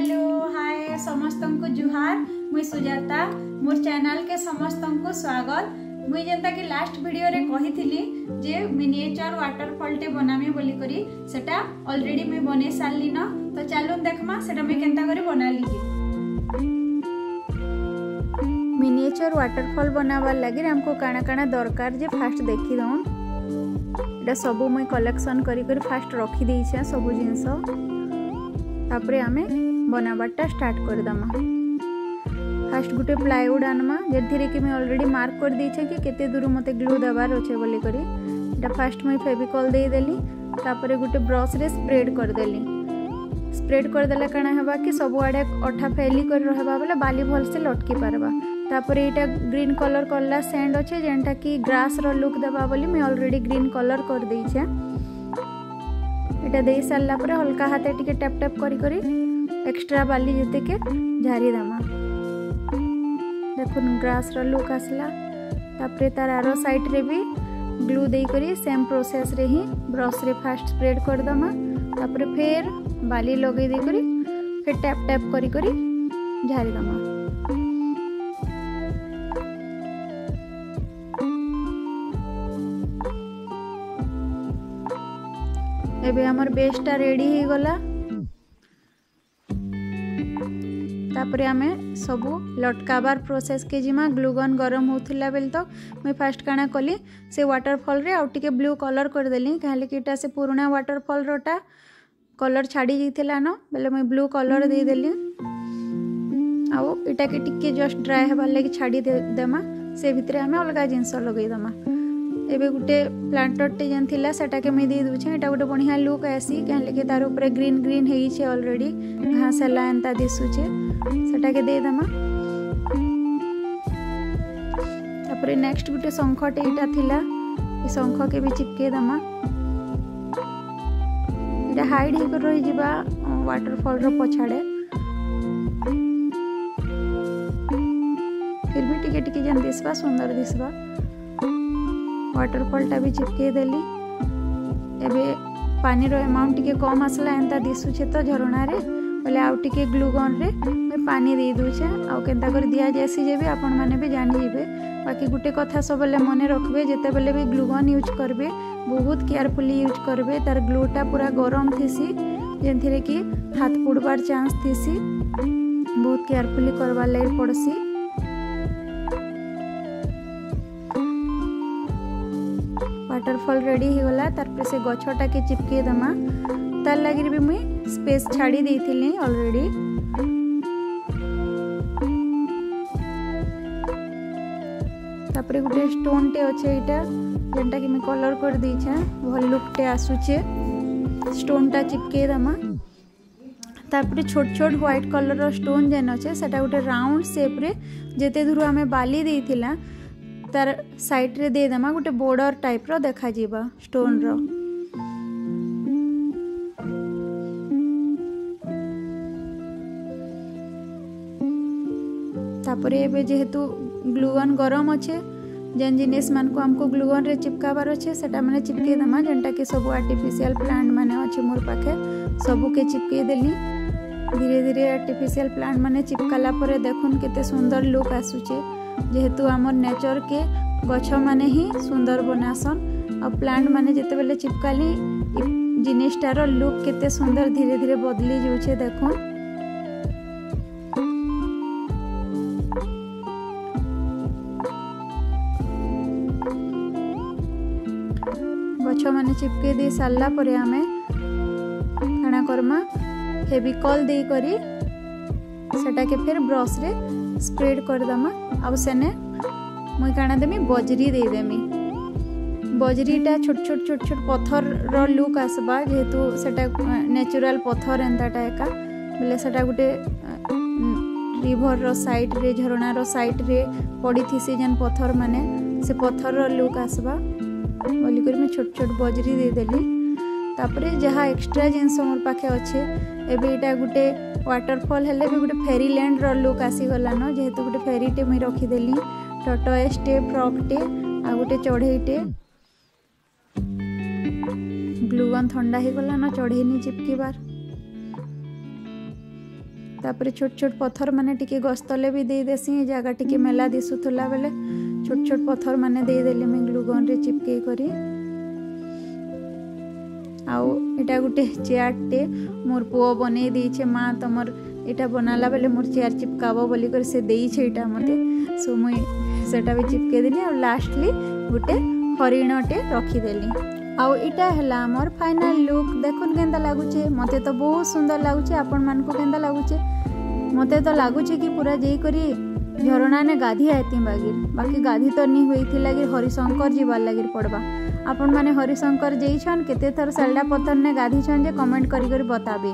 Hello hi समस्त को जुहार। मुई सुजाता मोर चैनल के समस्त को स्वागत। मुई जेंता कि लास्ट वीडियो रे कही थी जे मिनिएचर वाटरफॉल टे बनामी बोली करी सेटा ऑलरेडी मैं बने सारली न। तो चलो देखमा सेटा मैं केंता करी बना लीजिए। मिनिएचर वाटरफॉल बनावार लगी हमको काना काना दरकार जे फास्ट देखी दऊन। एटा सब मुई कलेक्शन करी करी फास्ट रखी देइछे सब जिंस। तापरे आमे बनाबाटा स्टार्ट कर दमा। फास्ट गुटे प्लाईवुड आनमा जेथिरे कि मैं ऑलरेडी मार्क कर देइछे कि केते दूर मते ग्लू दबार अछि बोली करी। एटा फास्ट मुई फेविकॉल दे देली। तापरे गुटे ब्रश रे स्प्रेड कर देली। स्प्रेड कर देला काना हेबा कि सब आडे अठा फैली कर रहबा बोले बाली भल से लटकी पारबा। तापरे एटा ग्रीन कलर कलर सैंड अछि जेंटा कि ग्रास रो लुक देबा बोली मैं ऑलरेडी ग्रीन कलर कर देइछे। एटा दे सारला परे हल्का हाथे टिके टैप टैप करी करी एक्स्ट्रा बाली जते के झारी दमा। देखुन ग्रास रो लुक आसला। तापरे तार आरो साइड रे भी ग्लू देई करी सेम प्रोसेस रे ही ब्रश रे फास्ट स्प्रेड कर दमा। तापरे फिर बाली लगे दे करी फिर टैप टैप करी करी झारी दमा। एबे हमर बेसटा रेडी ही गला। तापरे आमे सबु लटकाबार प्रोसेस के जिमा ग्लूगन गरम होथिला बेल तो मैं फास्ट काना कली से वाटरफॉल रे आउटिके ब्लू कलर कर देली काहे कि एटा से पुराना वाटरफॉल रोटा कलर छाड़ी जिथिला न बेले मैं ब्लू कलर दे देली। आउ एटा के टिके जस्ट ड्राई हेबार लागि छाड़ी देमा। से भितरे आमे अलगा जिंस लगै दमा। एबे गुटे प्लांटर टे जन थिला सेटा के मैं दे दुछे। एटा गुटे बढ़िया लुक आसी काहे कि तार ऊपर ग्रीन ग्रीन हेई छे ऑलरेडी घास हला एंता दिसुछे सेटा के दे दमा। तापरे नेक्स्ट गुटे शंख टे एटा थिला ए शंख के भी चिपके दमा। एटा हाइड हे कर रही जिबा वाटरफॉल रो पछाड़े। फिर भी टिके टिके जन दिसबा सुंदर दिसबा। वाटरफॉल टा भी चिपके देली। एबे पानी रो अमाउंट टिके कम आसला एंता दिसुछे तो झरणा रे बोले आउ टिके ग्लूगन रे मैं पानी दे दूछे। आउ केंता कर दिया जैसी जे भी आपण माने भी जानि जिवे। बाकी गुटे कथा सबले मने रखबे जेते बेले भी ग्लूगन यूज करबे बहुत केयरफुली यूज करबे। तार ग्लूटा पूरा गरम थिसी जेंथिरे कि हाथ पुड़बार चांस थिसी। बहुत केयरफुली करबा लागि पड़सी। वाटरफॉल रेडी हो गला। तार पे से गछटा के चिपके दमा। तार लागि भी मुई स्पेस छाड़ी देइथिली ऑलरेडी। तापरे गुटे स्टोन टे अछि एटा जेंटा कि मैं कलर कर देइछे भल लुक टे आसुचे। स्टोन टा चिपके दमा। तापरे छोट छोट व्हाइट कलर रो स्टोन जेन अछि सेटा गुटे राउंड शेप रे जेते दूर हमें बाली देइथिला तार साइड रे दे दमा। गुटे बॉर्डर टाइप रो देखा जीवा स्टोन रो। तापरे एबे जेहेतु ग्लूगन गरम अच्छे जेन जिनिस मान को हमको ग्लूगन रे चिपकाबार अच्छे सेटा माने चिपके दमा। जेंटा कि सब आर्टिफिशियल प्लांट माने अच्छे मोर पाखे सबु के चिपके देली। धीरे धीरे आर्टिफिशियल प्लांट माने चिपकाला परे देखुन केते सुंदर लुक आसुचे। जेहेतु आमर नेचर के गछ माने ही सुंदर बनासन। और प्लांट माने जेते बेले चिपकाली जिनिसटार लुक केते सुंदर धीरे धीरे बदली जाउछे देखुन। गछ माने चिपके दे सारला परे आमे खाना करमा फेविकॉल दे करी सेटा के फिर ब्रश रे स्प्रेड कर दमा। अब सेने मुई काना देमी बजरी दे देमी। बजरीटा छोट छोट छोट छोट पत्थर रो लुक आसबा जेहेतु सेटा नेचुरल पत्थर एंताटा एका बोले सेटा गुटे रिवर रो साइड रे झरणा रो साइड रे पड़ी थी जेन पत्थर माने से पत्थर रो लुक आसबा बोली कर मैं छोट छोट बजरी दे देली। तापरे जहाँ एक्स्ट्रा जिनस मोर पाखे अच्छे एबे एटा गुटे वाटरफॉल हेले भी गुटे फेरी लैंड रो लुक आसी गला न। जेहेतु गुटे फेरी टे मुई रखी देली टॉर्टोइस टे फ्रॉग टे आ गुटे चढ़ई टे। ग्लूगन ठंडा ही गला न चढ़ई नि चिपकी बार। तापर छोट छोट पत्थर माने टिके गस्तले भी दे देसी जगह टिके मेला दिसुथला बेले छोट छोट पत्थर माने दे देली मैं ग्लू गन रे चिपके करी। आउ एटा गुटे चेयर टे मोर पुओ बने देछे माँ तमर एटा बनाला बेले मोर चेयर चिपकाबो बोली कर से देई छे एटा मते सो मुई सेटा भी चिपके देली और लास्टली गुटे हरिणटे रखी देली। आउ इटा हला हमर फाइनल लुक देखुन केंदा लागुचे मते तो बहुत सुंदर लागुचे आपण मान को केंदा लागुचे मते तो लागुचे कि पूरा जेई करी झरना ने गाधी आती बाकी गाधी तो नहीं हुई थी लगी हरिशंकर जीवार लगी पड़वा आपण माने हरिशंकर जेईछन केते थर सालडा पत्थर ने गाधी छन जे कमेंट करी करी बताबे।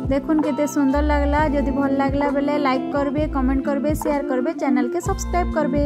देखुन केते सुंदर लागला जदि भल लागला बेले लाइक करबे कमेंट करबे शेयर करबे चैनल के सब्सक्राइब करबे।